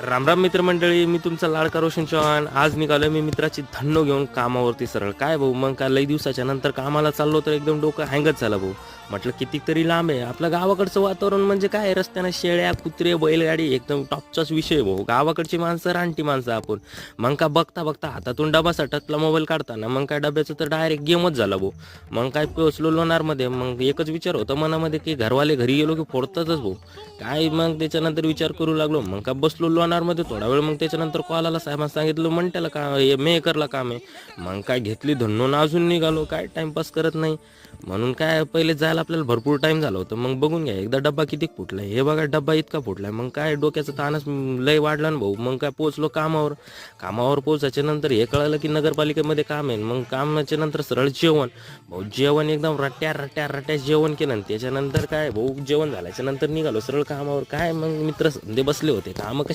रामराम मित्रमंडळी, मी तुमचा लाडका रोशन चव्हाण. आज निघालोय मी मित्राची धन्नो घेऊन कामावरती सरळ. काय भाऊ, मग काय लई दिवसाच्या नंतर कामाला चाललो तर एकदम डोकं हँगच झालं भाऊ. म्हटलं कितीतरी लांब आहे. आपलं गावाकडचं वातावरण म्हणजे काय, रस्त्यानं शेळ्या कुत्रे बैलगाडी एकदम टॉपचाच विषय भाऊ. गावाकडची माणसं रानटी माणसं आपण. मग का बघता बघता हातातून डबा सटतला मोबाईल काढताना मग काय डब्याचं तर डायरेक्ट गेमच झाला भाऊ. मग काय पोचलो लोणारमध्ये. मग एकच विचार होता मनामध्ये की घरवाले घरी गेलो की फोडतातच भाऊ. काय मग त्याच्यानंतर विचार करू लागलो. मग का बसलो लोणारमध्ये थोडा वेळ. मग त्याच्यानंतर कॉल आला, साहेबांना सांगितलं म्हणत्याला का हे मेकरला काम आहे. मग काय घेतली धन्नून अजून निघालो. काय टाइमपास करत नाही म्हणून काय पहिले जायला आपल्याला भरपूर टाइम झाला होता. मग बघून घ्या एकदा डब्बा किती फुटलाय. हे बघा डब्बा इतका फुटलाय. मग काय डोक्याचा ताणच लय वाढला ना भाऊ. मग काय पोचलो कामावर पोचायच्या नंतर हे कळलं की नगरपालिकेमध्ये काम आहे. मग कामाच्या नंतर सरळ जेवण भाऊ. जेवण एकदम रट्ट्या जेवण केलं. आणि त्याच्यानंतर काय भाऊ जेवण झाल्याच्या नंतर निघालो सरळ कामावर. काय मग मित्र ते बसले होते. काम कसे